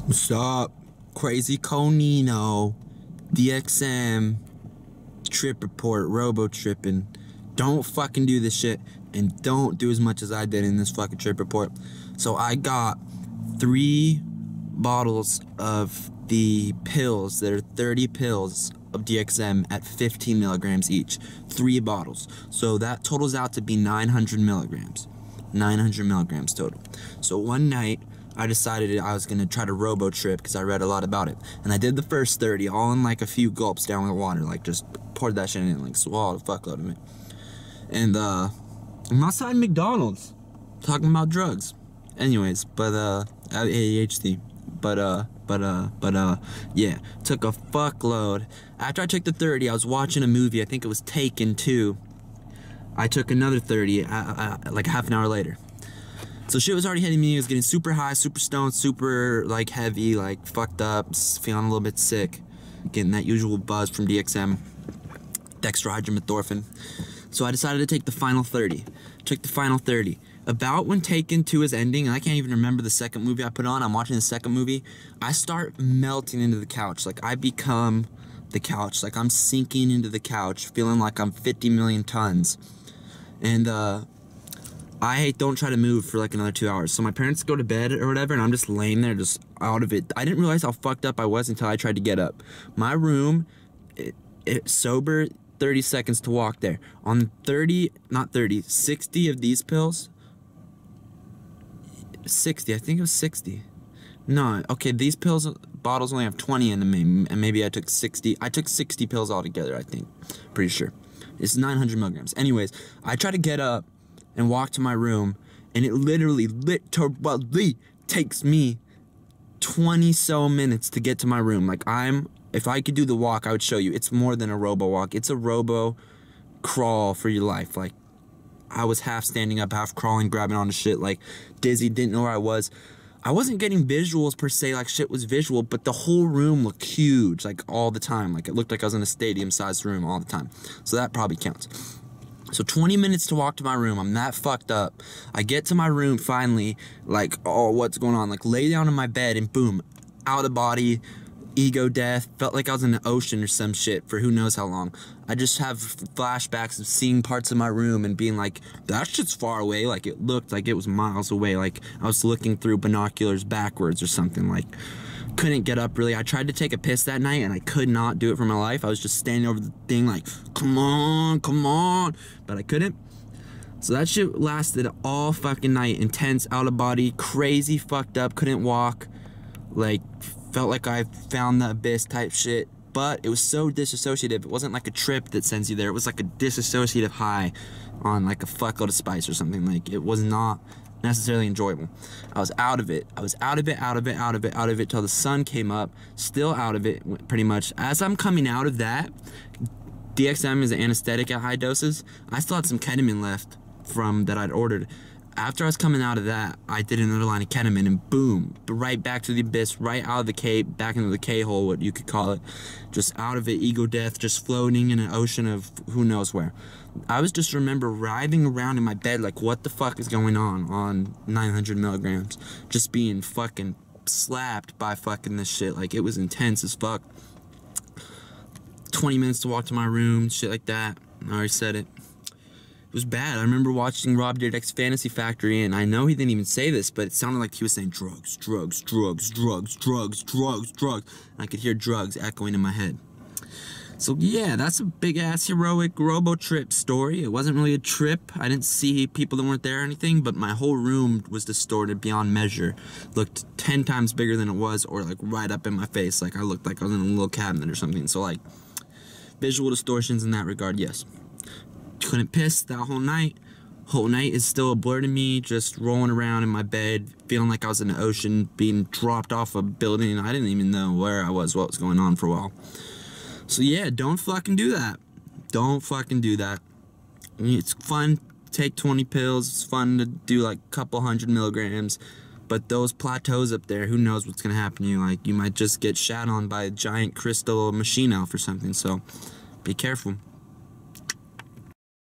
What's up? Crazy Conino, DXM, trip report, Robotrippin. Don't fucking do this shit, and don't do as much as I did in this fucking trip report. So I got 3 bottles of the pills that are 30 pills of DXM at 15 milligrams each. 3 bottles. So that totals out to be 900 milligrams. 900 milligrams total. So one night, I decided I was gonna try to Robotrip because I read a lot about it. And I did the first 30 all in like a few gulps down with water, like just poured that shit in and like swallowed a fuckload of it. And I'm outside McDonald's talking about drugs. Anyways, but I have ADHD. Yeah, took a fuckload. After I took the 30, I was watching a movie, I think it was Taken 2. I took another 30 like half an hour later. So shit was already hitting me. I was getting super high, super stoned, super like heavy, like fucked up, feeling a little bit sick, getting that usual buzz from DXM, dextrohydromorphine. So I decided to take the final 30. Took the final 30. About when Taken 2 is ending, and I can't even remember the second movie I put on. I'm watching the second movie. I start melting into the couch. Like I become the couch. Like I'm sinking into the couch, feeling like I'm 50 million tons. And I don't try to move for like another 2 hours. So my parents go to bed or whatever, and I'm just laying there just out of it. I didn't realize how fucked up I was until I tried to get up. My room, it sober, 30 seconds to walk there. On 60 of these pills. 60, I think it was 60. No, okay, these bottles only have 20 in them, and maybe I took 60. I took 60 pills altogether, I think. Pretty sure. It's 900 milligrams. Anyways, I try to get up and walk to my room, and it literally takes me 20 so minutes to get to my room. Like if I could do the walk, I would show you. It's more than a robo walk. It's a robo crawl for your life. Like I was half standing up, half crawling, grabbing onto shit, like dizzy, didn't know where I was. I wasn't getting visuals per se, like shit was visual, but the whole room looked huge, like all the time. Like it looked like I was in a stadium-sized room all the time. So that probably counts. So 20 minutes to walk to my room. I'm that fucked up. I get to my room finally, like, oh, what's going on? Like, lay down in my bed and boom, out of body, ego death. Felt like I was in the ocean or some shit for who knows how long. I just have flashbacks of seeing parts of my room and being like, that shit's far away. Like, it looked like it was miles away. Like, I was looking through binoculars backwards or something. Like, couldn't get up really. I tried to take a piss that night and I could not do it for my life. I was just standing over the thing like, come on, but I couldn't. So that shit lasted all fucking night. Intense, out of body, crazy, fucked up, couldn't walk. Like, felt like I found the abyss type shit. But it was so disassociative. It wasn't like a trip that sends you there. It was like a disassociative high on like a fuckload of spice or something. Like, it was not necessarily enjoyable. I was out of it. I was out of it till the sun came up. Still out of it, pretty much. As I'm coming out of that, DXM is an anesthetic at high doses. I still had some ketamine left from that I'd ordered. After I was coming out of that, I did another line of ketamine, and boom, right back to the abyss, right out of the K, back into the K-hole, what you could call it. Just out of it, ego death, just floating in an ocean of who knows where. I was just remember writhing around in my bed like, what the fuck is going on 900 milligrams? Just being fucking slapped by fucking this shit. Like, it was intense as fuck. 20 minutes to walk to my room, shit like that. I already said it. It was bad. I remember watching Rob Dyrdek's Fantasy Factory, and I know he didn't even say this, but it sounded like he was saying drugs, drugs, drugs, drugs, drugs, drugs, drugs. And I could hear drugs echoing in my head. So yeah, that's a big-ass heroic Robotrip story. It wasn't really a trip. I didn't see people that weren't there or anything, but my whole room was distorted beyond measure. Looked 10 times bigger than it was, or like right up in my face. Like I looked like I was in a little cabinet or something. So like, visual distortions in that regard, yes. Couldn't piss that whole night. Whole night is still a blur to me, just rolling around in my bed, feeling like I was in the ocean, being dropped off a building. I didn't even know where I was, what was going on for a while. So yeah, don't fucking do that. Don't fucking do that. I mean, it's fun to take 20 pills. It's fun to do like a couple 100 milligrams. But those plateaus up there, who knows what's gonna happen to you. Like, you might just get shat on by a giant crystal machine elf or something. So be careful.